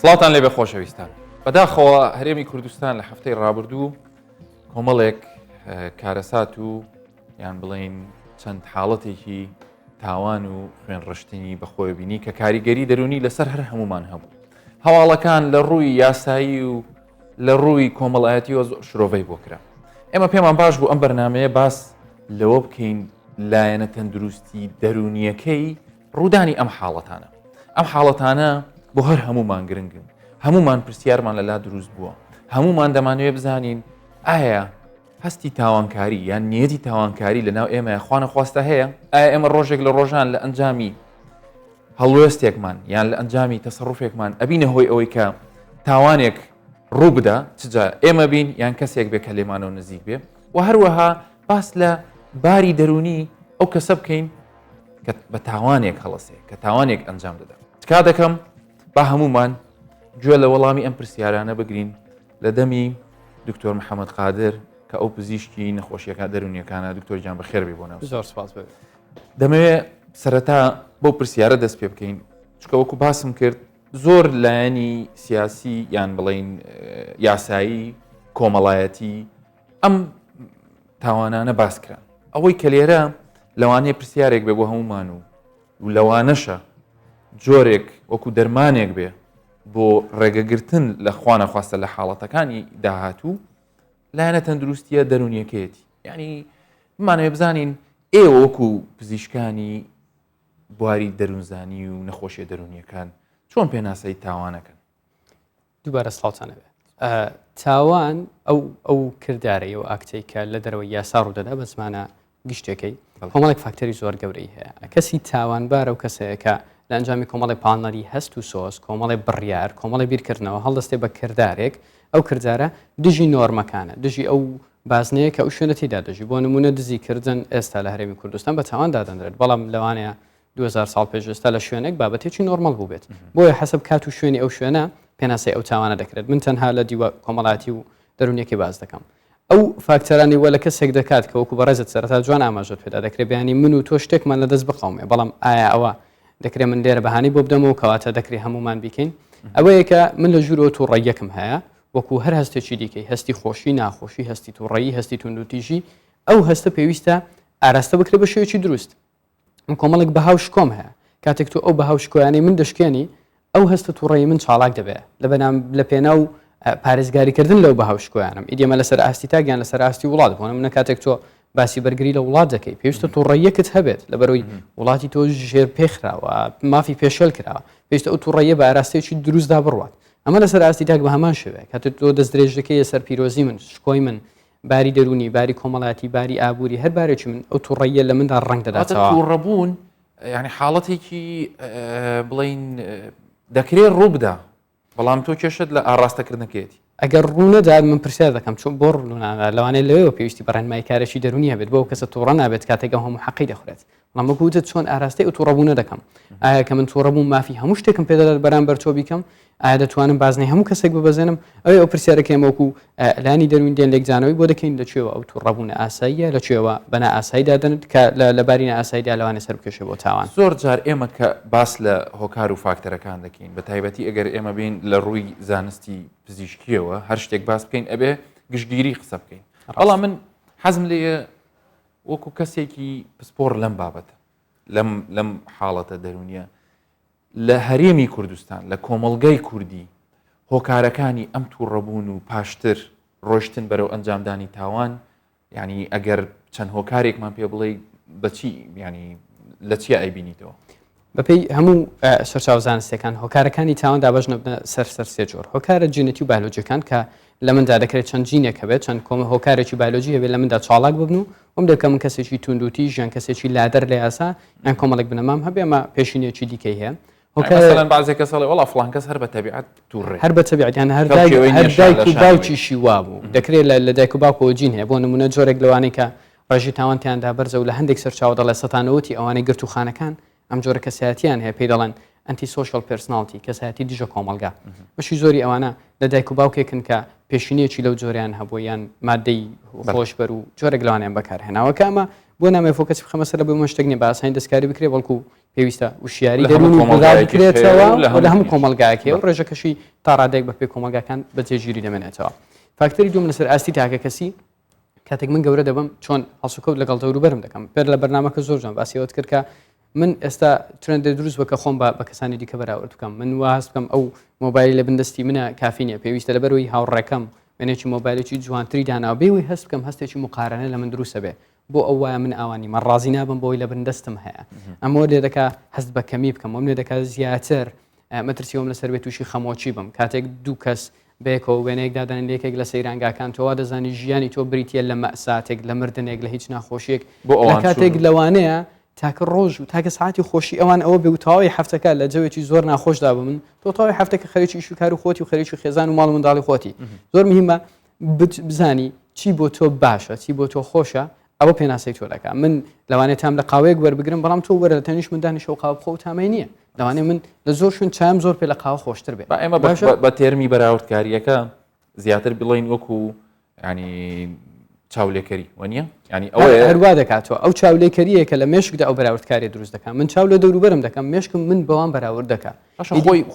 سڵاتان لێ بێ خۆشەویستان. بەداخەوە هەرێمی کوردستان لە هەفتەی ڕابردوو کۆمەڵێک کارەسات و یان بڵین چەند حاڵەتێکی تاوان و خوێن ڕشتنی بەخۆی بینی کە کاریگەری دەرونی لەسەر هەر هەمومان هەبوو. هەواڵەکان لە ڕووی یاسایی و لە ڕووی کۆمەڵایەتیەوە زۆر شرۆڤەی بۆ کرا. ئێمە پێمان باش بوو ئەم بەرنامەیە باس لەوە بکەین لایەنە تەندروستی دەرونیەکەی ڕوودانی ئەم حاڵەتانە. ئەم حاڵەتانە بۆ هەر هەمومان گرنگن. هەمومان پرسیارمان لەلا دروست بووە. هەمومان دەمانوێت بزانین ئایا هەستی تاوانکاری یان نیەتی تاوانکاری لەناو ئێمە خوانە خواستە هەیە؟ ئایا ئێمە ڕۆژێک لە ڕۆژان لە ئەنجامی هەڵوێستێکمان یان لە ئەنجامی تەسەڕوفێکمان ئەبینە هۆی ئەوەی کە تاوانێک ڕوو بدە چجا ئێمە بین یان کەسێک بێ کە لێمانەوە نزیک بێ و هەروەها باس لە باری دەرونی ئەو کەسە بکەین کە بە تاوانێک هەڵەسێ کە تاوانێک ئەنجام دەدا. تکا دەکەم با هەمومان گوێ لە وەڵامی ئەم پرسیارانە بگرین لە دەمی دکتۆر محەممەد قادر کە ئەو پزیشکی نەخۆشیەکان دەرونیەکانە دکتۆر گیان بەخێر بێ بۆ ناو. زۆر سپاس بێت. دەمەوێت سەرەتا بۆ پرسیارە دەست پێ بکەین چکە وەکو باسم کرد زۆر لایەنی سیاسی یان بڵین یاسایی کۆمەڵایەتی ئەم تاوانانە باس کران. ئەوەی کە لێرە لەوانەیە پرسیارێک بێ بۆ هەمومان و لەوانەشە جۆرێک وەکو دەرمانێک بێ بۆ ڕێگەگرتن لە خوانە خواستە لە حاڵەتەکانی داهاتوو لایەنە تەندروستیە دەرونیەکەیەتی. یعنی بمانەوێ بزانین ئێوە وەکو پزیشکانی بواری دەروونزانی و نەخۆشیە دەرونیەکان چۆن پێناسەی تاوانەکەن؟ دووبارە سڵاتانە بێت. تاوان ئەو کردارەیە و ئاکتەی کە لە دەرەوەی یاسا ڕوودەدا بە زمانە گشتەکەی کۆمەڵێک فاکتەری زۆر گەورەی هەیە. کەسی تاوانبارە و کەسەیە کە لە ئەنجامی کۆمەڵی پانەری هەست و سۆس کۆمەڵی بڕیار کۆمەڵی بیرکردنەوە هەڵدەستێ بە کردارێک ئەو کردارە دژی نۆرمەکانە دژی ئەو بازنەیە کە ئەو شوێنە تێدا دەژی بۆ نمونە دزیکردن ئێستا لە هەرێمی کوردستان بە تاوان دادەنرێت بەڵام لەوانەیە 2000 ساڵ پێش ئێستا لە شوێنێک بابەتێکی نۆرمەڵ بوو بێت بۆیە حەسب کات و شوێنی ئەو شوێنە پێناسەی ئەو تاوانە دەکرێت. من تەنها لە دیوە کۆمەڵاتی و دەرونیەکی باز دەکەم. ئەو فاکتەرانی وە لە کەسێک دەکات کە وەکو بەڕێزت سەرەتا جوان ئاماژەت پێدا دەکرێت بیانی من و تۆ شتێکمان لە دەست بقەومێ بەڵام ئایا ئەوە دەکرێت من لێرە بەهانی بۆ بدەمەوە کەواتە دەکرێت هەمومان بیکەین. ئەوەیە کە من لە ژوورەوە تووڕەیەکم هەیە وەکو هەر هەستێکی دیکەی هەستی خۆشی ناخۆشی هەستی تووڕەیی هەستی توندوتیژی ئەو هەستە پێویستە ئاراستە بکرێت بە شێوەیەکی دروست. کۆمەڵێک بەهاوش کۆم هەیە کاتێک تۆ ئەو بەهاوش کۆیانەی من دەشکێنی ئەو هەستە تووڕەیی من چاڵاک دەبێت لە پێناو پارێزگاریکردن لەو بەهاوش کۆیانم ئیدێمە لەسەر ئاستی تاگیان لەسەر ئاستی وڵات بۆنە منە کاتێک تۆ باسی بەرگری لە وڵات دەکەی پێویستە تووڕەیەکت هەبێت لەبەرەوەی وڵاتی تۆ ژێر پێخراوە مافی پێشەل کراوە پێویستە ئەو تووڕەیە بە ئاراستەیەکی دروستدا بڕوات. ئەمە لەسەر ئاستی تاک بە هەمان شوێ کاتێک تۆ دەست درێژ دەکەی سەر پیرۆزی من شکۆی من باری دەرونی باری کۆمەڵاتی باری ئابووری هەر بارێکی من ئەو تووڕەیە لە مندا ڕنگ دەداتەوە. تووڕەبوون یعنی حاڵەتێکی بڵین دەکرێت ڕوو بدە بەڵام تۆ کێشت لە ئاراستەکردنەکەیەتی. ئەگەر ڕوونەدا من پرسیار دەکەم چۆن بۆ ڕوونانە لەوانەیە لەوێەوە پێویستی بەڕێنمای کارێکی دەرونی هەبێت بۆ کەسە تووڕە نابێت کاتێکە هەموو حەقی دەخورێت. بەڵام وەکوتت چۆن ئاراستی ئەو تووڕەبوونە دەکەم ئایا کە من تووڕەبوون مافی هەموو شتێکم پێدەدات بەرامبەر تۆ بیکەم ئایا دەتوانم بازنەی هەموو کەسێک ببەزێنم ئەوەی ئەو پرسیارەکەم وەکو لانی دەروین دێن لێکجانەوەی بۆ دەکەین لەکوێوە ئەو تووڕەبوونە ئاساییە لەکوێوە بەنا ئاساییدا دەنت کە لە بارینە ئاساییدا لەوانێ سەر بکێشێ بۆ تاوان. زۆر جار ئێمە کە باس لە هۆکار و فاکتەرەکان دەکەین بە تایبەتی ئەگەر ئێمە بین لە ڕووی زانستی پزیشکیەوە هەر شتێک باس بکەین ئەبێ گشتگیری قسە بکەین. بەڵام من حەزم لێ وەکو کەسێکی پسپۆر لەم بابەتە لەم حاڵەتە دەرونیە لە هەرێمی کوردستان لە کۆمەڵگەی کوردی هۆکارەکانی ئەم تووڕەبوون و پاشتر ڕۆشتن بەرەو ئەنجامدانی تاوان ینی ئەگەر چەند هۆکارێکمان پێ بڵێ بەچی ینی لە چی ئایبینیتەوە؟ بەپێی هەموو سەرچاو زانستیەکان هۆکارەکانی تاوان دابەژ نەبنە سەر سێ جۆر هۆکارە جینەتی و بایۆلۆجیەکان کە لە مندا دەکرێت چەند جینێک هەبێت چەند کۆمە هۆکارێکی بایۆلۆجی هەبێت لە مندا چاڵاک ببن و ئەم دەکە من کەسێکی توندوتیژ یان کەسێکی لادەر لە یاسا یان کۆمەڵێک بنەمام هەبێ ئەمە پێشینێکی دیکەی هەیە. مثلا بعضێک کەس وڵا فڵان کەس هەر بە تەبیعەت تووڕێ هەر بە تەبیعەت یان هەر دایک و باوکیشی وا بوو دەکرێت لە دایک و باوکەوە جین هەیە بۆ نمونە جۆرێک لەوانەی کە ڕێژی تاوانتیاندا بەرزە و لە هەندێک سەرچاوە دەڵێ سەتانەوەتی ئەوانەی گرتوخانەکان ئەم جۆرە کەسایەتیان هەیە پێی دەڵێن ئەنتی سۆشیال پێرسناڵتی کەسایەتی دژە کۆمەلگا بەشی زۆری ئەوانە لە دایک و باوکێکن کە پێشینەیەکی لەو جۆریان هەبوو یان مادەی خۆشبەر و جۆرێک لەوانیان بەکارهێناوە کە ئەمە بۆ نامێ فۆکەس بخەمە سەر بۆ مەشتێک نیە باسانی دەستکاری بکرێ بەڵکو پێویستە وشیاری لە هەموو دەرونی بڵا بکرێتەوە لە هەموو کۆمەلگایەکی کۆمەلگایەکە و ڕێژەکەشی تا ڕادێک بە پێ کۆمەلگاکان بەجێگیری دەمێنێتەوە. فاکتەری دوم لەسەر ئاستی تاکە کەسی کاتێک من گەورە دەبم چۆن هەڵسوکەوت لەگەڵ دەوروبەرم دەکەم پێر لە بەرنامەکە زۆر جوان باسیەوەت کرد کە من ئێستا ترندە دروست بکە خۆم بە کەسانی دیکە بەراورد بکەم من واست بکەم ئەو مۆبایلی لە بندستی منە کافینە پێویستە لەبەرەوەی هاوڕێکەم وێنێکی مۆبایلێکی جوانتری داناوە بێوەی هەست بکەم هەستێکی مقارنە لە من دروستە بێ بۆ ئەو وایە من ئەوانی مە ڕازی نابم بۆی لە بندستم هەیە ئەمە لێ دەکا هەست بە کەمی بکەم ئەم لێ دەکات زیاتر مەترسیەوەم لەسەر بێت تووشی خەمۆچی بم کاتێک دوو کەس بێکەوە وێنەیەک دادان لێکێک لە سەیرانگاکان تۆوا دەزانی ژیانی تۆ بریتە لە مەساتێک لە مردنێک لە هیچ ناخۆشیێک لە کاتێک لەوانەیە تاکە ڕۆژ و تاکە ساعتی خۆشی ئەوان ئەوە بێ و تەواوی هەفتەکە لە جەوێکی زۆر ناخۆشدا بە من تۆ تەواوی هەفتەکە خەریکی شوکار و خۆتی و خەریکی خێزان و ماڵ منداڵی خۆتی زۆر مهمە بزانی چی بۆ تۆ باشە چی بۆ تۆ خۆشە ئەوە پێناسەی تۆ دەکات من لەوانێت تام لە قاوەیەک وەربگرم بەڵام تۆ وەرە لە تەنیش من دانیشە و قاوە بخۆ و تامەی نییە لەوانێ من لە زۆر شوێن چام زۆر پێ لە قاوە خۆشتر بێت ئێمە بە تێرمی بەراوردکاریەکە زیاتر بڵین وەکو ینی چاولێکەری وەنیە ینی ئەوە هەروە دەکاتەوە ئەو چاولێکەریە کە لە مێشکدا ئەو بەراوردکاری دروست دەکەم من چاو لە دەوروبەرم دەکەم مێشکم من بەوان بەراورد دەکات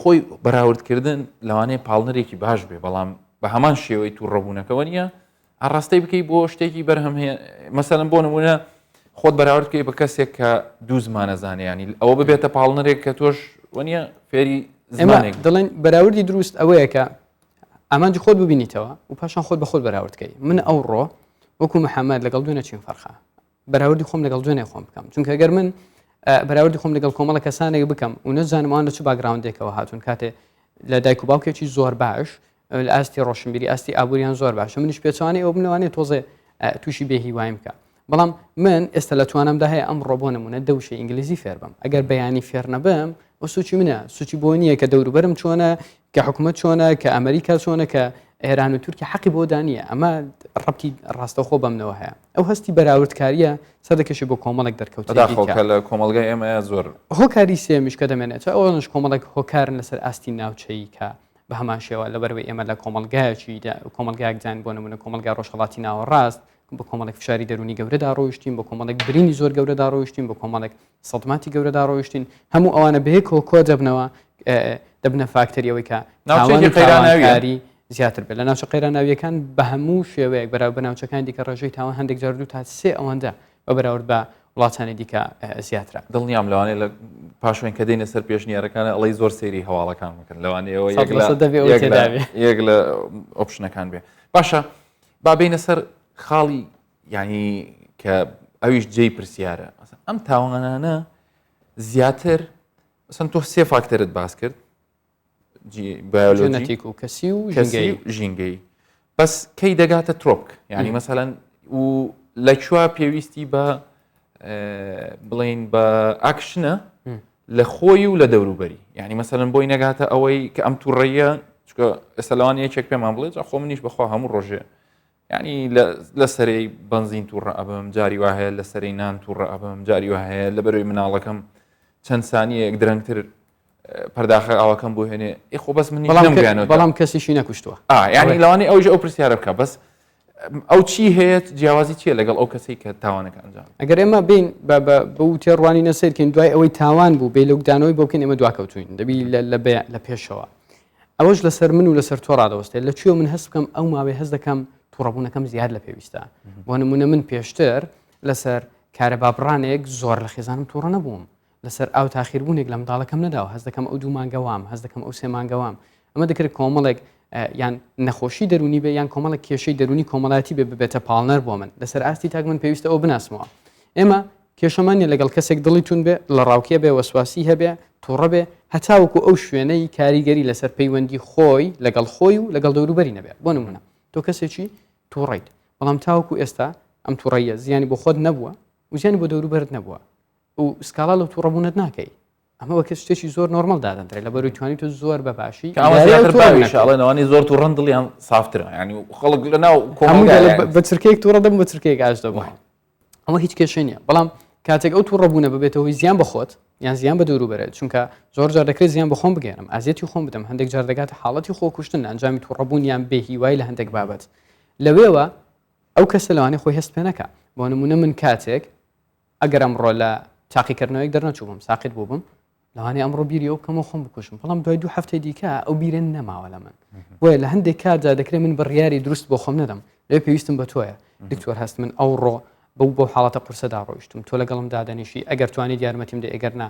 خۆی بەراوردکردن لەوانەیە پاڵنەرێکی باش بێ بەڵام بە هەمان شێوەی تووڕەبوونەکەەوە نیە ئاڕاستەی بکەی بۆ شتێکی بەرهەم هەیە مەسەلەن بۆ نمونە خۆت بەراوردکەی بە کەسێک کە دوو زمانە زانیانی ئەوە ببێتە پاڵنەرێک کە تۆش وەنیە فێری زمانێک دەڵێن بەراوردی دروست ئەوەیە کە ئامانجی خۆت ببینیتەوە و پاشان خۆت بە خۆت بەراوردکەی من ئەو ڕۆ وەکو محەممەد لەگەڵ دوێنە چین فەرخە بەراوردی خۆم لەگەڵ دوێنێ خۆم بکەم چونکە ئەگەر من بەراوردی خۆم لەگەڵ کۆمەڵە کەسانێک بکەم و نەزانمان لە چ باگراوندێکەوە هاتوون کاتێ لە دایک و باوکێکی زۆر باش لە ئاستی ڕۆشنبیری ئاستی ئابوووریان زۆر باشە منیش پێچوانەی ئەو بنەوانێت تۆزێ تووشی بێهیوایم بکە بەڵام من ئێستا لە توانمدا هەیە ئەم ڕۆبۆ نمونە دەوشە ئینگلیزی فێر بم ئەگەر بەیانی فێر نەبم ئەو سوچی منە سوچی بۆ نییە کە دەوروبەرم چۆنە کە حکوومەت چۆنە کە ئەمریکا چۆنە کە ئێران و تورکی حەقی بۆ دانیە ئەمە ڕەبتی ڕاستەخۆ بەمنەوە هەیە ئەو هەستی بەراوردکاریە سەردەکەشی بۆ کۆمەڵێک دەرکەوتە لە کۆمەلگای ئێمە زۆر هۆکاری سێمیش کە دەمێنێت ئەوەش کۆمەڵێک هۆکارن لەسەر ئاستی ناوچەی کە بە هەمان شێوە لەبەرەوەی ئێمە لە کۆمەلگایەکی کۆمەلگایەکجان بۆ نمونە کۆمەلگای ڕۆژهەڵاتی ناوەڕاست بە کۆمەڵێک فشاری دەرونی گەورەدا ڕۆیشتین بە کۆمەڵێک برینی زۆر گەورەدا ڕۆیشتین بە کۆمەڵێک سەڵماتی گەورەدا ڕۆیشتین هەموو ئەوانە بەیەکەوە کۆ دەبنەوە دەبنە فاکتەریەوەی کە ناوچەی زیاتر بێت لە ناوچە قەیراناویەکان بە هەموو شێوەیەک بەراورد بە ناوچەکان دیکە ڕێژەی تاوان هەندێک جار دوو تا سێ ئەوەندە بە بەراورد بە وڵاتانی دیکە زیاترە دڵنیام لەوانەیە لە پاشوێن کە دێنە سەر پێشنیارەکانە ئەڵی زۆر سەیری هەواڵەکان بکەن لەوانەیەوە یەک لە ئۆپشنەکان بێ باشە با بینە سەر خاڵی ینی کە ئەویش جێی پرسیارە ئەم تاوانانە زیاتر سن تۆ سێ فاکتەرت باس کرد ژنەتیک و کەسی و ژینگەی بەس کەی دەگاتە ترۆپک ینی مەسەلەن و لەکووا پێویستی بە بڵین بە ئاکشنە لە خۆی و لە دەوروبەری ینی مەسەلەن بۆی نەگاتە ئەوەی کە ئەم تووڕەیە چکە ئێستاوان یەکێک پێمان بڵێت خۆ منیش بەخوا هەموو ڕۆژێ ینی لە سەرەی بنزین تووڕە ئەبم جاری وا هەیە لە سەرەی نان تووڕە ئەبم جاری وا هەیە لە بەروی مناڵەکەم چەند سانیەک درەنگتر پەرداخە ئاوەکەم بۆ هێنێ خۆ بەس منی بەڵام کەسیشی نەکوشتووە ینی لەوانەیە ئەوژە ئەو پرسیارە بکە بەس ئەو چی هەیە جیاوازی چیە لەگەڵ ئەو کەسی کە تاوانەکە ئەنجام ئەگەر ئێمە بین بە تێڕوانی نەسیرکەین دوای ئەوەی تاوان بوو بێ لەودانەوەی بۆکەین ئێمە دواکەوتوین دەبی لە پێشەوە ئەوەش لەسەر من و لەسەر تۆ ڕادەوەستێت لەکوێ من هەست بکەم ئەو ماوەی هەست دەکەم تووڕەبوونەکەم زیاد لە پێویستە بۆ نمونە من پێشتر لەسەر کارە بابڕانێک زۆر لە خێزانم تووڕە نەبووم لەسەر ئاو تاخیربوونێک لە منداڵەکەم نەداوە هەست دەکەم ئەو دوو مانگەوام هەست دەکەم ئەو سێ مانگەوام ئەمە دەکرێت کۆمەڵێک یان نەخۆشی دەرونی بێ یان کۆمەڵێک کێشەی دەرونی کۆمەڵاتی بێ ببێتە پاڵنەر بۆ من لەسەر ئاستی تاک من پێویستە ئەو بناسمەوە ئێمە کێشەمانە لەگەڵ کەسێک دڵیتون بێ لە ڕاوکیە بێ وەسواسی هەبێ تووڕە بێ هەتاوەکو ئەو شوێنەی کاریگەری لەسەر پەیوەندی خۆی لەگەڵ خۆی و لەگەڵ دەوروبەری نەبێت بۆ نمونە تۆ کەسێکی تووڕیت بەڵام تاوەکو ئێستا ئەم تووڕەیە زیانی بۆ خۆت نەبووە و زیانی بۆ دەوروبەرت نەبووە و سکاڵا لەو تووڕەبوونت ناکەی ئەمە وەکە شتێکی زۆر نۆرمەڵ دادەنرێت لە بەروی توانی تۆ زۆر بەباشی ئەڵێنەوەی زۆر تو ڕەن دڵیان سافترە ینی خەڵک لە ناو بە چرکەیەک تووڕە دەم بە چرکەیەک ئاش دەبووە ئەمە هیچ کێشەی نییە بەڵام کاتێک ئەو تووڕەبوونە ببێتەوەی زیان بەخۆت یان زیان بە دەوروبەرێت چونکە زۆر جار دەکرێت زیان بە خۆم بگەێنم ئازیەتی خۆم بدەم هەندێک جار دەگاتە حاڵەتی خۆکوشتن ئەنجامی تووڕەبوون یان بێهیوای لە هەندێک بابەت لەوێوە ئەو کەسە لەوانەیە خۆی هەست پێ نەکە بۆ نمونە من کاتێک ئەگەر ئەمڕۆ لە تاقیکردنەوەیەک دەرنەچوو بم ساقیت بوو بم لەوانەیە ئەمڕۆ بیری ئەو بکەمەوە خۆم بکوشم بەڵام دوای 2 هەفتەی دیکە ئەو بیرە نەماوە لە من وە لە هەندێک کاتدا دەکرێت من بڕیاری دروست بۆ خۆم نەدەم لێ پێویستم بە تۆیە دکتۆر هەست من ئەوڕۆ بەو حاڵەتە قورسەدا ڕۆیشتم تۆ لەگەڵم دادەنیشی ئەگەر توانیت یارمەتیم دە ئەگەر نا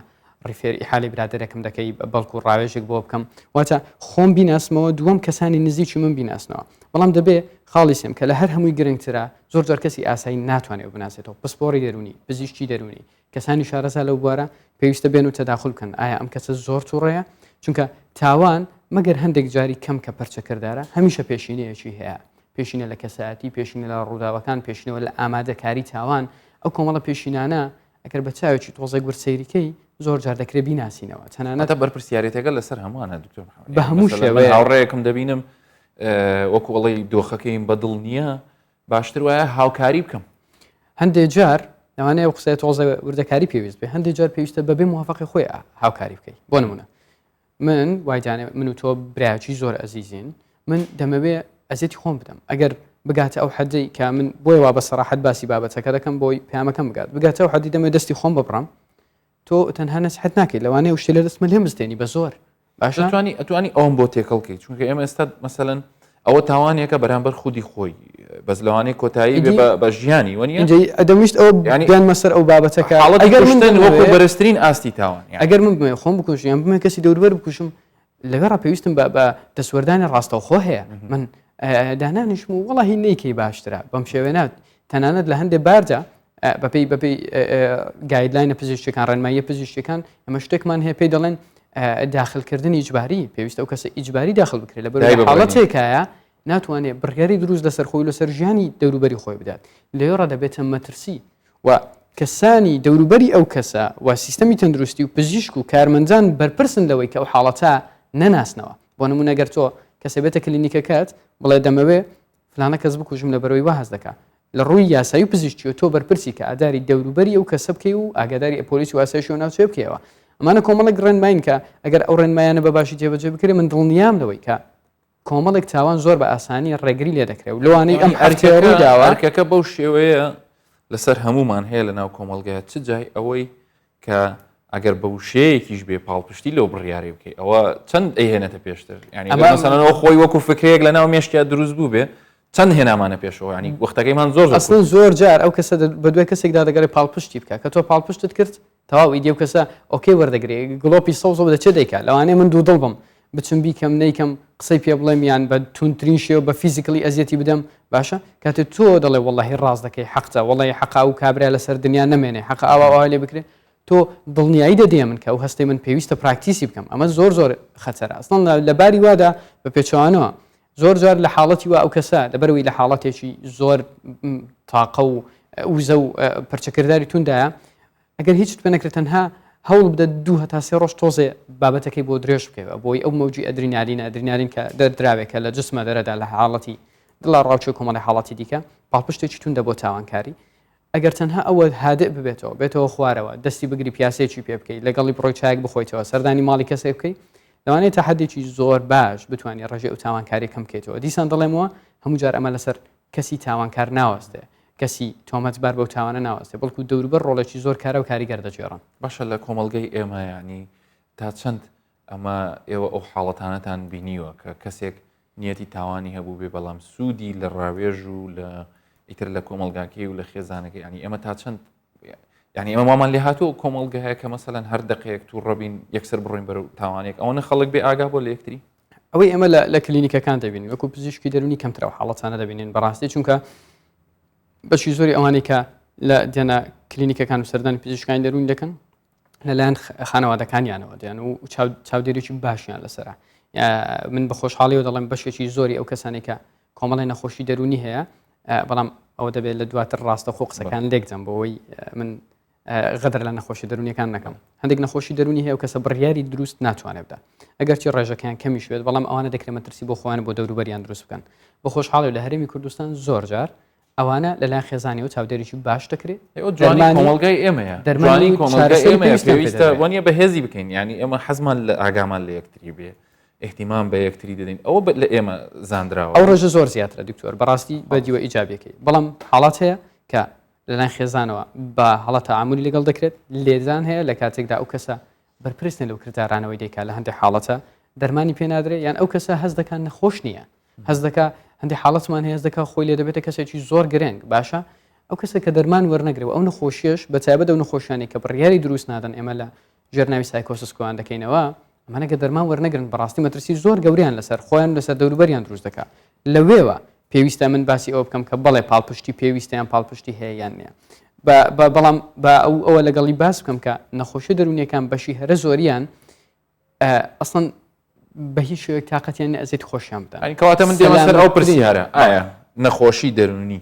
ڕیفێر ئیحالی برادەرێکم دەکەی بەڵکو ڕاوێژێک بۆ بکەم واتە خۆم بیناسمەوە دووەم کەسانی نزیکی من بیناسنەوە بەڵام دەبێ خاڵی سێم کە لە هەر هەمووی گرنگترە زۆر جار کەسی ئاسایی ناتوانێت بناسێتەوە پسپۆری دەرونی پزیشکی دەرونی کەسانی شارەزا لەو بوارە پێویستە بێن و تەداخل بکەن ئایا ئەم کەسە زۆر تووڕەیە چونکە تاوان مەگەر هەندێک جاری کەم کە پەرچەکردارە هەمیشە پێشینەیەکی هەیە پێشینە لە کەسایەتی پێشینە لە ڕووداوەکان پێشینەوە لە ئامادەکاری تاوان ئەو کۆمەڵە پێشینانە ئەگەر بە چاوێکی تۆزێک ورسەیریکەی زۆر جار دەکرێت بیناسینەوە تەنانەتە بەرپرسیارەتەگە لەسەر هەمووانە دکتۆر محەممەد بە هەموو شێوەیە هاوڕێیەکم دەبینم وەکو وڵی دۆخەکەیم بەدڵ نییە باشتر وایە هاوکاری بکەم هەندێک جار لەوانەیە ئەو قسەیە تۆزە وردەکاری پێویست بێ هەندێک جار پێویستە بەبێ موافقی خۆی هاوکاری بکەیت بۆ نمونە من وایدانێ من و تۆ برایکی زۆر ئەزیزین من دەمەوێ ئەزیەتی خۆم بدەم ئەگەر بگاتە ئەو حەدەی کە من بۆی وا بە سەراحەت باسی بابەتەکە دەکەم بۆی پامەکەم بگاتە ئەو حەدی دەمێ دەستی خۆم ببڕم تۆ تەنها نەسحەت ناکەیت لەوانەیە شتێ لە دەستمە لێم بستێنی بە زۆر باش ئەتوانی ئەوم بۆ تێکەڵکەیت چونکە ئێمە ئێستا مەسەلەن ئەوە تاوانێکە بەرامبەر خودی خۆی بەس لەوانەیە کۆتایی بە ژیانی وەنیە ئەدەمیشت ئەو بیان مەسەر ئەو بابەتەکە ئەگەر من وەکو بەرزترین ئاستی تاوان ئەگەر من بمێ خۆم بکوشم یان بمێ کەسی دەوروبەر بکوشم لەگەڕ پێویستم بە دەسوەردانی ڕاستەوخۆ هەیە من دانانیشم و وەڵی نەیکەی باشترە بەم شێوێنات تەنانەت لە هەندێک باردا بەپی گایدلاینە پزیشکەکان ڕێنماییە پزیشکەکان ئەمە شتێکمان هەیە پێی دەڵێن داخلکردنی ئیجباری پێویستە ئەو کەسە ئیجباری داخل بکرێت لە بەر حاڵەتێکایە ناتوانێت بڕیاری دروست لەسەر خۆی لەسەر ژیانی دەوروبەری خۆی بدات لێرە دەبێتە مەترسی و کەسانی دەوروبەری ئەو کەسە و سیستەمی تەندروستی و پزیشک و کارمەنجان بەرپرسن لەوەی کە ئەو حاڵەتە نەناسنەوە بۆ نمونە گەر تۆ کەسە بێتە کلینیکەکەت بڵێ دەمەوێ فلانە کەس بکوژم لە بەرەوەی وا هەز دەکات لە ڕووی یاسایی و پزیشکی و تۆ بەرپرسی کە ئاداری دەوروبەری ئەو کەسە بکەی و ئاگاداری پۆلیس و واسایشی و ناوچێ بکەوە ئەمانە کۆمەڵێک ڕێنماین کە ئەگەر ئەو ڕێنمایانە بە باشی جێبەجێ بکرێ من دڵنیام لەوەی کە کۆمەڵێک تاوان زۆر بە ئاسانی ڕێگری لێ دەکرێت و لەوانەی ئەم ئەرکەکە بەو شێوەیە لەسەر هەمومان هەیە لە ناو کۆمەڵگەیە چ جای ئەوەی کە ئەگەر بە وشەیەکیش بێ پاڵپشتی لەو بڕیاری بکەیت ئەوە چەند ئەیهێنێتە پێشتر ینی مەسەلەنەوە خۆی وەکو فکرەیەک لە ناو مێشکیا دروست بوو بێ چەند هێنامانە پێشەوە ینی وەختەکەیمان زۆر ئەسڵن زۆر جار ئەو کەسە بە دوای کەسێکدا دەگەڕێت پاڵپشتی بکە کە تۆ پاڵپشتت کرد تەواو ئیدی و کەسە ئۆکەی وەردەگرێت گڵۆپی سەوزەوە دەچێت دەیکات لەوانەیە من دوو دڵ بم بچم بیکەم نیکەم قسەی پێ بڵێم یان بە تونترین شێوە بە فیزیکلی ئەزیەتی بدەم باشە کاتێ تۆ دەڵێ وەڵڵاهی ڕاست دەکەی حەقتە وەڵی حەقا و کابرا لەسەر دنیا نامێنێ حەق ئاوا لێ بکرێت تۆ دڵنیایی دەدێ من کە ئەو هەستەی من پێویستە پراکتیسی بکەم ئەمە زۆر زۆر خەتەرە ئەسڵن لە باری وادا بە پێچوانەوە زۆر جار لە حاڵەتی وا ئەو کەسە دەبەرەوەی لە حاڵەتێکی زۆر تاقە و وزە و پەرچەکردداری توندایە ئەگەر هیچ پێ نەکرێت تەنها هەوڵ بدە 2 هەتا 3 ڕۆژ تۆزێ بابەتەکەی بۆ درێژ بکەوە بۆی ئەو مەوجی ئەدرینالین کە دەردراوێکە لە جسمە دەرەدا لە حاڵەتی دڵا ڕاوچە کۆمەڵی حاڵەتی دیکە پاڵپشتێکی توندە بۆ تاوانکاری ئەگەر تەنها ئەوە هادئ بێتەوە خوارەوە دەستی بگری پیاسێکی پێ بکەیت لەگەڵی بڕۆی چاک بخۆیتەوە سەردانی ماڵی کەسێک بکەیت لەوانەیە تا حدێکی زۆر باش بتوانانی ڕێژێ ئەو تاوانکاری کەم بکەیتەوە دیسان دەڵێمەوە هەموو جار ئەمە لەسەر کەسی تاوانکار ناوەستێ کەسی تۆمەتبار بەو تاوانە ناوەستێ بەڵکو دەوروبەر ڕۆڵێکی زۆر کارە و کاریگەر دەجێڕن باشە لە کۆمەلگەی ئێمە ینی تا چەند ئەمە ئێوە ئەو حاڵەتانەتان بینیوە کە کەسێک نیەتی تاوانی هەبوو بێ بەڵام سوودی لە ڕاوێژ و لە ئیتر لە کۆمەلگاکەی و لە خێزانەکە ینی ئێمە تا چەند ینی ئەمە مامان لێ هاتوو کۆمەڵگە هەیە کە مەسەلەن هەر دقەیەک تو ڕەبین یەکسەر بڕۆین بەرەو تاوانێک ئەوە خەڵک بێ ئاگا بۆ لە یەکتری ئەوەی ئێمە لە کلینیکەکان دەبین وەکو پزیشکی دەرونی کەمترە و حاڵەتانە دەبینین بەڕاستی چونکە بەشی زۆری ئەوانەی کە لە دێنە کلینیکەکان و سەردانی پزیشکانی دەرونی دەکەن لەلایەن خانەوادەکانیانەوە دێن و چاودێریی باشیان لەسرە من بە خۆشحاڵیەوە دەڵێم بەشێکی زۆری ئەو کەسانی کە کۆمەڵی نەخۆشی دەرونی هەیە بەڵام ئەوە دەبێت لە دواتر ڕاستەخۆ قسەکان لێکجەم بۆەوەی من غەدر لە نەخۆشی دەرونیەکان نەکەم هەندێک نەخۆشی دەرونی هەیە و کەسە بڕیاری دروست ناتوانێت بدا ئەگەرچی ڕێژەکەیان کەمی شوێت بەڵام ئەوانە دەکرێت مەترسی بۆ خۆیان بۆ دەوروبەریان دروست بکەن بە خۆشحاڵی لە هەرێمی کوردستان زۆر جار ئەوانە لەلایەن خێزانی و چاودێریی باش دەکرێت کۆمەلگای ئێمەیە دەرمانی کۆمەلگای ئێمە پێویستە وانە بەهێزی بکەین ینی ئێمە حەزمان لە ئاگامان لە یەکتری بێ احتیمام بە یەکتری دەدەین ئەوە لە ئێمە زانراوە ئەو ڕێژە زۆر زیاترە دکتۆر بەڕاستی بەدیوە ئیجابیەکەی بەڵام حاڵات هەیە کە لەلایەن خێزانەوە بە هەڵە تەعاملی لەگەڵ دەکرێت لێزان هەیە لە کاتێکدا ئەو کەسە بەرپرسن لەو کردارانەوەی دەیکات لە هەندێک حاڵەتە دەرمانی پێنادرێت یان ئەو کەسە هەز دەکات نەخۆش نییە هەز دەکات هەندێک حاڵەتمان هەیە هەز دەکات خۆی لێ دەبێتە کەسێکی زۆر گرنگ باشە ئەو کەسە کە دەرمان وەرنەگرێت ئەو نەخۆشیش بەتایبەت ئەو نەخۆشیانی کە بڕیاری دروست نادەن ئێمە لە ژێرناوی سایکۆسسکۆیان دەکەینەوە ئەمانەکە دەرمان وەرنەگرن بەڕاستی مەترسی زۆر گەوریان لەسەر خۆیان لەسەر دەوروبەریان دروست دەکات لەوێوە پێویستە من باسی ئەوە بکەم کە بەڵێ پاڵپشتی پێویستیان پاڵپشتی هەیە یان نییە بەڵام بە ئەوە لەگەڵی باس بکەم کە نەخۆشی دەرونیەکان بەشی هەرە زۆریان ئەسڵەن بە هیچ شوێک تااقەتیان ئەزێت خۆشیان بدەن کەواتە من دێمە سەر ئەو پرسیارە ئایا نەخۆشی دەرونی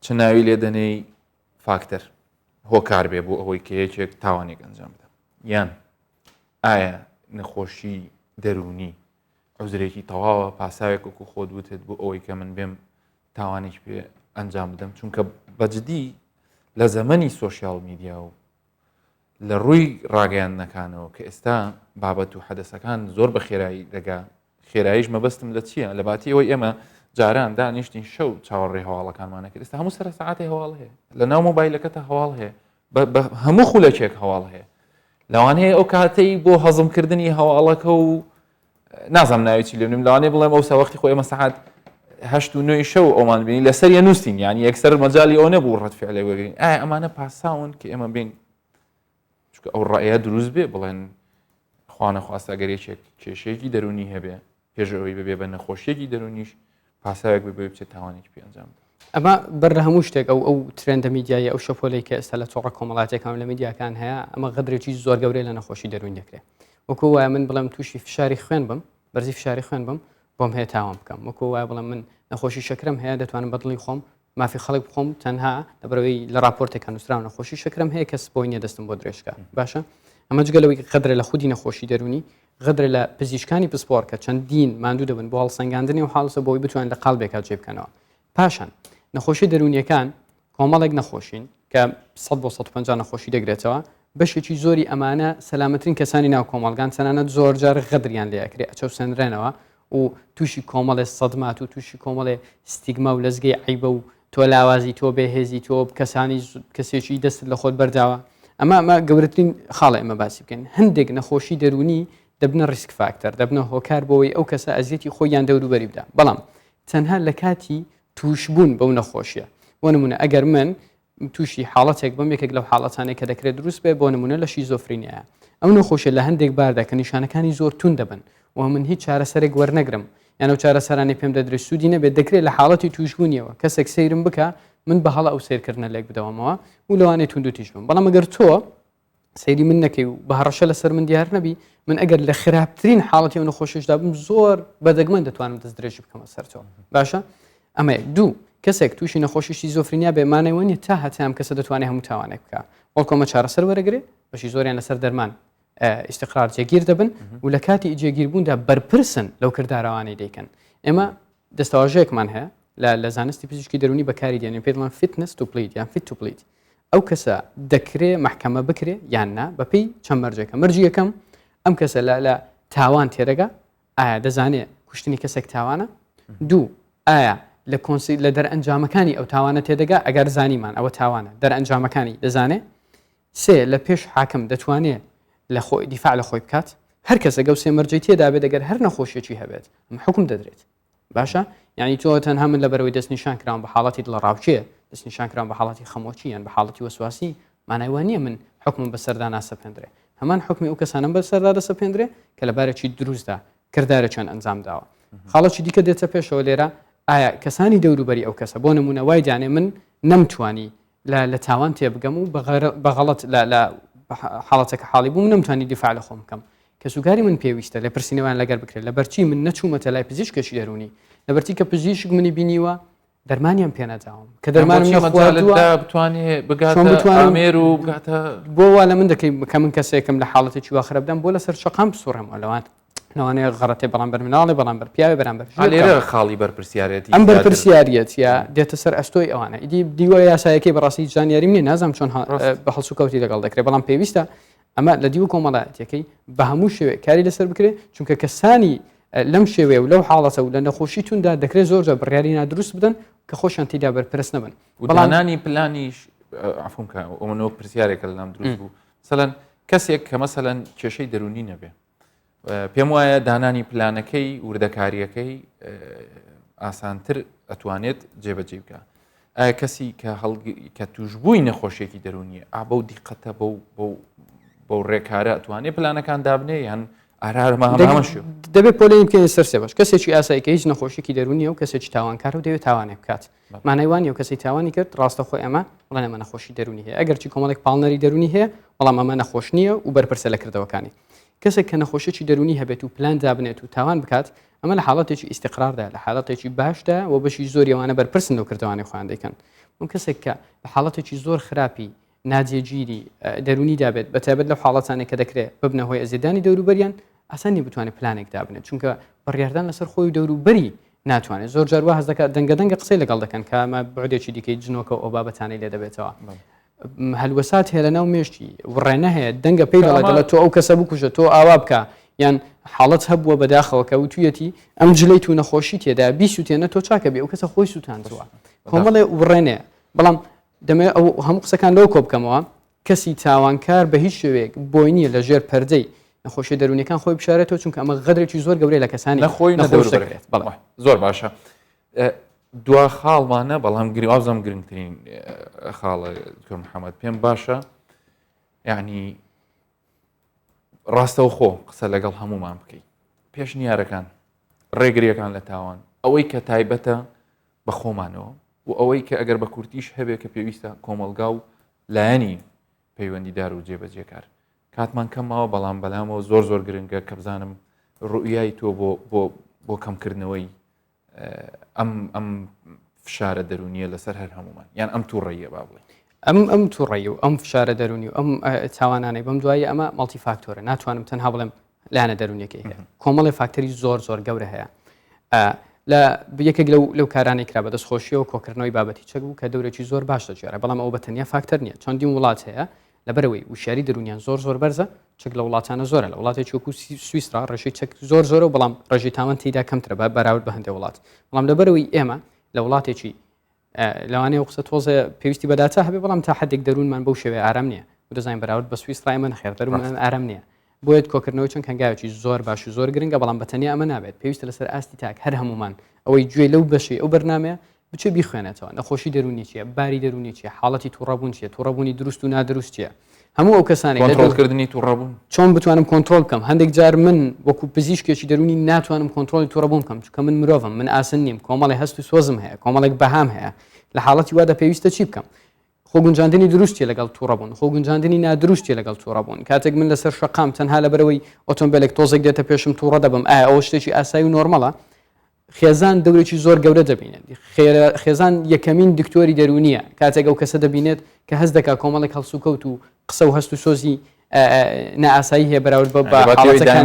چ ناوی لێدەنەی فاکتەر هۆکار بێ بۆ ئەوەی کە یەکێک تاوانێک ئەنجام بدە یان ئایا نەخۆشی دەرونی عوزرێکی تەواوە پاساوێک وەکو خۆت وتت بۆ ئەوەی کە من بێم تاوانێک پێ ئەنجام بدەم چونکە بەجددی لە زەمەنی سۆشیال میدیا و لە ڕووی ڕاگەیاندنەکانەوە کە ئێستا بابەت و حەدەسەکان زۆر بە خێرایی دەگا خێراییش مەبەستم لە چییە لە باتی ئەوەی ئێمە جاران دانیشتین شەو چاوەڕێ هەواڵەکانمانەکرد ئێستا هەموو سەرە سەعاتێ هەواڵ هەیە لە ناو مۆبایلەکەتە هەواڵ هەیە بە هەموو خولەکێک هەواڵ هەیە لەوانەیە ئەو کاتەی بۆ هەزمکردنی هەواڵەکە و نازانم ناوێتی لێنم لەوانێ بڵێم ئەو ساوەختی خۆ ئێمە سەعات 8 و 9 شەو ئەومان بینی لەسەر نووسین یانی یەکسەر مەجای ئەو نەبوو ڕەتفعلێ وەگرین ئایا ئەمانە پاساون کە ئێمە بین چونکە ئەو ڕائەیە دروست بێ بڵێن خوانە خواستە ئەگەر یەکێک کێشەیەکی دەرونی هەبێ پێشەوەی ببێ بە نەخۆشیێکی دەرونیش پاساوێک بێ بچێت تاوانێکی پێ ئەنجام ئەمە بەر لە هەموو شتێک ئەو ترێندە میدیایی ئەو شەپۆلەی کە ئێستا لە تۆڕە کۆمەڵاتێکان لە میدیاکان هەیە ئەمە غەدرێکی زۆر گەورەی لە نەخۆشی دەرونی دەکرێت وەکو وایە من بڵێم تووشی فشاری خوێن بم بەرزی فشاری خوێن بم بۆم هەیە تاوان بکەم وەکو وایە بڵێم من نەخۆشی شەکرم هەیە دەتوانم بەدڵی خۆم مافی خەڵک بخۆم تەنها لەبەرەوەی لە راپۆرتێکان نووسراوە نەخۆشی شەکرم هەیە کەس بۆی نییە دەستم بۆ درێژکە باشە ئەمە جگەلەوەی غەدرە لە خودی نەخۆشی دەرونی غەدرە لە پزیشکانی پسپۆر کە چەندین ماندوو دەبن بۆ هەڵسەنگاندنی و حاڵسە بۆی بتوان لە قاڵبێکات جێبکەنەوە پاشان نەخۆشی دەرونیەکان کۆمەڵێک نەخۆشین کە 100 بۆ 150 نەخۆشی دەگرێتەوە بەشێکی زۆری ئەمانە سەلامەترین کەسانی ناو کۆمەڵگان تەنانەت زۆر جار غەدریان لێ ئەکرێ ئەچەوسەنرێنەوە و تووشی کۆمەڵێ سەدمات و تووشی کۆمەڵێ ستیگما و لەزگەی عیبە و تۆ لاوازی تۆ بێهێزی تۆ کەسانی کەسێکی دەست لە خۆت بەرداوە ئەمە گەورەترین خاڵە ئێمە باسی بکەین هەندێک نەخۆشی دەرونی دەبنە ریسک فاکتەر دەبنە هۆکار بۆەوەی ئەو کەسە ئەزیەتی خۆیان دەوروبەری بدە بەڵام تەنها لە کاتی تووشبوون بەو نەخۆشیە بۆ نمونە ئەگەر من تووشی حاڵەتێک بم یەکێک لەو حاڵەتانێک کە دەکرێت دروست بێ بۆ نمونە لە شیزۆفرینیایە ئەو نەخۆشیە لە هەندێک باردا کە نیشانەکانی زۆر تون دەبن و من هیچ چارەسەرێک وەرنەگرم یانە چارەسەرانی پێم دەدرێت سوودی نەبێت دەکرێت لە حاڵەتی تووشبوونیەوە کەسێک سەیرم بکە من بە هەڵە ئەو سیرکردنە لێک بدەوەمەوە و لەوانێت تونند و تیژ بم بەڵام ئەگەر تۆ سەیری من نەکەی و بە هەڕەشە لەسەر من دیار نەبی من ئەگەر لە خراپترین حاڵەتی ئەو نەخۆشیشدا بم زۆر بەدەگمەن دەتوانم دەست درێژی بکەمە سەرتەوە باشە ئەمە دوو کەسێک تووشی نەخۆشی شیزۆفرینیا بێمانەوە نیە تا هەتام کەسە دەتوانێت هەموو تاوانێک بکە بەڵکۆمە چارەسەر وەرەگرێ بەشی زۆریان لەسەر دەرمان ئیستقرار جێگیر دەبن و لە کاتی جێگیربووندا بەرپرسن لەو کرداراوانەی دەیکەن ئێمە دەستەواژەیەکمان هەیە لە زانستی پزیشکی دەرونی بەکاری دێنێ پێ دەڵێن فیتنس تو پلیت یان فیت تو پلیت ئەو کەسە دەکرێ محکەمە بکرێ یان نا بەپێی چەند مەرجێکە مەرجی یەکەم ئەم کەسە لە تاوان تێدەگا ئایا دەزانێت کوشتنی کەسێک تاوانە دوو ئایا لە دەرئەنجامەکانی ئەو تاوانە تێدەگا ئەگەر زانیمان ئەوە تاوانە دەرئەنجامەکانی دەزانێت سێ لە پێش حاکم دەتوانێت لە خۆی دیفاع لە خۆی بکات هەر کەسە گەو سێ مەرجەی تێدا بێت دەگەر هەر نەخۆشیێکی هەبێت ئەم حکم دەدرێت باشە یعنی تۆ تەنها من لەبەرەوەی دەستنیشان کراون بە حاڵەتی دڵڕاوچێ دەستنیشان کراون بە حاڵەتی خەمۆچی یان بە حاڵەتی وەسواسی مانایوان نییە من حکم بەسەردا ناسەپێندرێ هەمان حکمی ئەو کەسانم بەسەردا دەسەپێندرێ کە لەبارێکی دروستدا کردارە چەند ئەنجام داوە خاڵەکی دیکە دێتە پێشەوە لێرە ئایا کەسانی دەوروبەری ئەو کەسە بۆ نمونە وای جانێ من نەمتوانی لە تاوان تێبگەم و بەغەڵەت لە حاڵەتەکە حاڵی بوو نەمتوانی دیفاع لە خۆم بکەم کە سوگاری من پێویستە لە پرسیینەوەیان لەگەر بکرێت لە بەرچی من نەچوومەتە لای پزیشکێکی دەرونی لەبەرتی کە پزیشک منی بینیوە دەرمانیان پێنەداوم کە دەرمانم بتوانێت بگاتێر و بۆ وا لە من دەکەی کە من کەسێکم لە حاڵەتێکی واخرە بدەم بۆ لەسەر شەقام بسوڕێمەوە لەوان لەوانەیە غەڕەتێ بەڵامبەر مناڵێ بەڵامبەر پیاوێ بەرامبەر لێرە خاڵی بەرپرسیارەتی ئەم بەرپرسیارەتە دێتە سەر ئەستۆی ئەوانە ئیدی دیوە یاسایەکەی بەڕاستی جانیاریم نیە نازانم چۆن بە هەڵسو کەوتی لەگەڵ دەکرێت بەڵام پێویستە ئەمە لە دیوە کۆمەڵایەتەکەی بە هەموو شێوێ کاری لەسەر بکرێت چونکە کەسانی لەم شێوێ و لەو حاڵەتە و لە نەخۆشی توندا دەکرێت زۆرجە بڕیاری نادروست بدەن کە خۆشیان تێدا بەرپرس نەبن ودانانی پلانیش عفومکە ئەومنەوە پرسیارێکە لەنام دروست بوو مثلەن کەسێک کە مەسەلەن کێشەی دەرونی نەبێ پێم وایە دانانی پلانەکەی وردەکاریەکەی ئاسانتر ئەتوانێت جێبەجێ بکە کەسی کە توشببووی نەخۆشیێکی دەرونیە بەو دیقەتە بەو ڕێکارە ئەتوانێت پلانەکان دابنێ یان ئارامەمەشی دەبێت پۆلەی بکەین سەر سێبش کەسێکی ئاساییکە هیچ نەخۆشیێکی دەرونیە و کەسێکی تاوانکار و دەوێت تاوانێ بکات مانایوانی و کەسی تاوانی کرد ڕاستە خۆی ئەمە بڵێن ئەمە نەخۆشی دەرونی هەیە ئەگەر چی کۆمەڵێک پاڵنەری دەرونی هەیە بەڵام ئەمە نەخۆش نییە و بەرپرسە لە کردەوەکانی کەسێک کە نەخۆشیێکی دەرونی هەبێت و پلان دابنێت و تاوان بکات ئەمە لە حاڵەتێکی ئیستقراردا لە حاڵەتێکی باشدا و بەشی زۆریەوانە بەرپرسن و کردوانی خۆیان دەکەن اون کەسێک کە لە حاڵەتێکی زۆر خراپی ناجێگیری دەرونی دابێت بەتابەت لەو حاڵەتانێک کە دەکرێت ببنە هۆی ئەزیدانی دەوروبەریان ئاسانی بتوانێت پلانێک دابنێت چونکە بڕیاردان لەسەر خۆی و دەوروبەری ناتوانێت زۆر جاروا هەز دەکات دەنگە قسەی لەگەڵ دەکەن کە ئەمە بعودێکی دیکەی جنۆکە ئەو بابەتانەی لێ دەبێتەوە هەلوەسات هەیە لە ناو مێشتی وڕێنە هەیە دەنگە پێی دەڵێت تۆ ئەو کەسە بکوژە تۆ ئاوا بکە یان حاڵەت هەبووە بەداخەوە کە وتویەتی ئەم جلەی تو نەخۆشی تێدا بیسووتێنە تۆ چاکە بێ ئەو کەسە خۆی سووتاندووە کۆمەڵێ وڕێنێ بەڵام دەمێت ئەو هەموو قسەکان لەو کۆ بکەمەوە کەسی تاوانکار بە هیچ شوێک بۆی نییە لە ژێر پەردەی نەخۆشی دەرونیەکان خۆی بشارێتەوە چونکە ئەمە غەدرێکی زۆر گەورەی لە کەسانی نەخۆی نەخۆش دەکرێت زۆر باشە دوا خاڵمانە بەڵام گریوازم گرنگترین خاڵە کۆر محەممەد پێم باشە یعنی ڕاستەوە خۆ قسە لەگەڵ هەمومان بکەیت پێشنیارەکان ڕێگریەکان لە تاوان ئەوەی کە تایبەتە بە خۆمانەوە و ئەوەی کە ئەگەر بە کورتیش هەبێت کە پێویستە کۆمەلگا و لایەنی پەیوەندیدار و جێبەجێکار کاتمان کەمەوە بەڵام بەلامەوە زۆر گرنگە کە بزانم ڕوئیای تۆ بۆ کەمکردنەوەی ئەم فشارە دەرونیە لەسەر هەر هەمومان یان ئەم تووڕێیە با بڵێ ئەم تووڕێی و ئەم فشارە دەرونی و ئەم تاوانانەی بەم دوایە ئەمە مەڵتی فاکتۆرە ناتوانم تەنها بڵێم لایەنە دەرونیەکەی هەیە کۆمەڵی فاکتەری زۆر گەورە هەیە لە یەکێک لەو کارانەی کرا بە دەستخۆشی و کۆکردنەوەی بابەتی چەک بوو کە دەورێکی زۆر باش دەجێرە بەڵام ئەو بەتەنیا فاکتەر نییە چەندین وڵات هەیە لەبەرەوەی وشاری دەرونیان زۆر بەرزە چەک لە وڵاتانە زۆرە لە وڵاتێکی وەکو سویسرا ڕێژەی چەک زۆر و بەڵام ڕێژەی تاوان تێیدا کەمترە بەراورد بە هەندێک وڵات بەڵام لەبەرەوەی ئێمە لە وڵاتێکی لەوانەیە قسە تۆزە پێویستی بەداتا هەبێ بەڵام تا حدێک دەروونمان بەو شێوەیە ئارام نییە و دەزانین بەراورد بە سویسرای من خێر دەروونمان ئارام نییە بۆیە کۆکردنەوەی چەند کەنگاوێکی زۆر باش و زۆر گرنگە بەڵام بەتەنیا ئەمە نابێت پێویستە لەسەر ئاستی تاک هەر هەمومان ئەوەی گوێ لەو بەشی ئەو بەرنامەیە بچێ بیخوێنێتەوە نەخۆشی دەرونی چیە باری دەرونی چیە حاڵەتی تووڕەبوون چیە تووڕەبوونی دروست و نادروست چیە هەموو ئەو کەسانی کۆنتڕۆلکردنی تووڕەبوون چۆن بتوانم کۆنتڕۆل بکەم هەندێک جار من وەکو پزیشکێکی دەرونی ناتوانم کۆنتڕۆلی تووڕەبوون بکەم چونکە من مرۆڤم من ئاسن نیم کۆمەڵی هەست و سۆزم هەیە کۆمەڵێک بەهام هەیە لە حاڵەتی وادا پێویستە چی بکەم خۆگونجاندنی دروستی لەگەڵ تووڕەبوون خۆگونجاندنی نادروستی لەگەڵ تووڕەبوون کاتێک من لەسەر شەقام تەنها لەبەرەوەی ئۆتۆمبیلێک تۆزێک دێتە پێشم تووڕە دەبم ئایا ئەوە شتێکی ئاسایی و نۆرمەڵە خێزان دەورێکی زۆر گەورە دەبینێت خێزان یەکەمین دکتۆری دەرونیە کاتێک ئەو کەسە دەبینێت کە هەست دەکات کۆمەڵێک هەڵسوکەوت و قسە و هەست و سۆزی نائاسایی هەیە بەراورد بە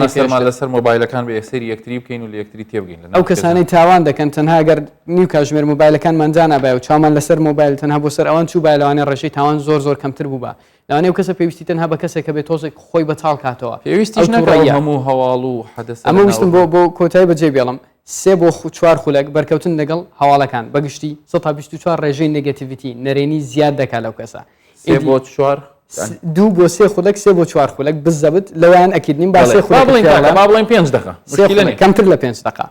سەرمان لەسەر مۆبایلەکان بە یەکسەری یەکتری بکەین و لە یەکتری تێبگەین ئەو کەسانەی تاوان دەکەن تەنها گەر نیو کاژمێر مۆبایلەکانمان نابێ و چامان لەسەر مۆبایل تەنها بۆ سەر ئەوان چوو بایلەوانێ ڕێژەی تاوان زۆر کەمتر بوو بە لەوانەیە کەسە پێویستی تەنها بە کەسێک کە بێت تۆزێک خۆی بەتاڵ کاتەوە پێویستیش نەکڕی هەموو هەواڵ و حەدەس ئەمە ویستم بۆ کۆتایی بەجێ بێڵم 3 بۆ 4 خولەک بەرکەوتن لەگەڵ هەواڵەکان بەگشتی 124 ڕێژەی نێگەتیڤیتی نەرێنی زیاد دەکات لەو کەسە 3 بۆ 4 2 بۆ 3 خولەک 3 بۆ 4 خولەک بزەبت لەوان ئەکید نیم با 3 خولەک 5 دقه کەمتر لە 5 دقه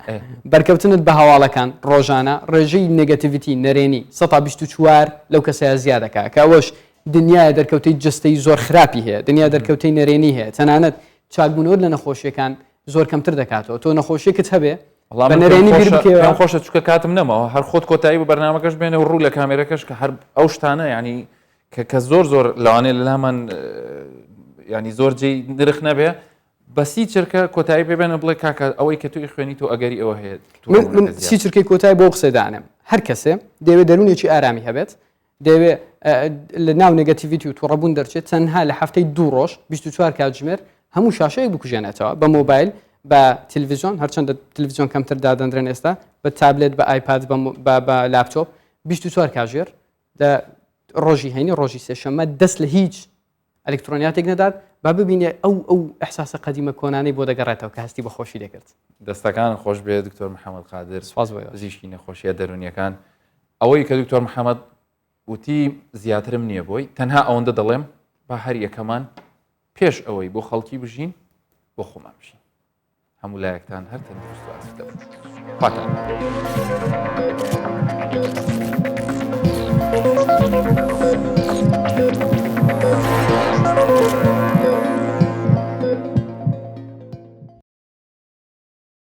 بەرکەوتنت بە هەواڵەکان ڕۆژانە ڕێژەی نێگەتیڤیتی نەرێنی 124 لەو کەسەیە زیاد دەکات کە ئەوەش دنیای دەرکەوتەی جستەی زۆر خراپی هەیە دنیا دەرکەوتەی نەرێنی هەیە تەنانەت چاکبوونەوە لە نەخۆشیەکان زۆر کەمتر دەکاتەوە تۆ نەخۆشیەکەت هەبێ نەرێنی بیر بکەوە خۆشە چکە کاتم نەمەوە هەر خۆت کۆتایی بە بەرنامەکەش بێنە و ڕوو لە کامێرەکەش کە هەر ئەو شتانە ینی کە زۆر لەوانێ لە لامان ینی زۆر جێی نرخ نەبێ بەسی چرکە کۆتایی پێبێنە بڵێ کاکە ئەوەی کە توی خوێنی تۆ ئەگەری ئەوە هەیە من سی چرکەی کۆتایی بۆ قسەدانم هەر کەسێ دەوێت دەرونێکی ئارامی هەبێت دەوێت لە ناو نێگەتیڤیتی و تووڕەبوون دەرچێت تەنها لە هەفتەی 2 ڕۆژ 24 کاتژمێر هەموو شاشەیەک بکوژێنێتەوە بە مۆبایل بە تلڤیزیۆن هەرچەندە تلڤیزیۆن کەمتر دادەندرێن ئێستا بە تابلێت بە ئایپاد بە لاپتۆپ 24 کاتژێر ڕۆژی هەینی ڕۆژی سێشەممە دەست لە هیچ ئەلکترۆنیاتێک نەدات با ببینێ ئەو ئەحساسە قەدیمە کۆنانەی بۆ دەگەڕێتەوە کە هەستی بە خۆشی دەکرد دەستەکان خۆش بێ دکتۆر محەممەد قادر سواز بۆ پزیشکی نەخۆشیە دەرونیەکان ئەوەی کە دکتۆر محەممەد وتی زیاترم نییە بۆی تەنها ئەوەندە دەڵێم با هەر یەکەمان پێش ئەوەی بۆ خەڵکی بژین بۆ خۆمان بژین هەموو لایەکتان هەر تەندروست و ئاسودە بن. خواتان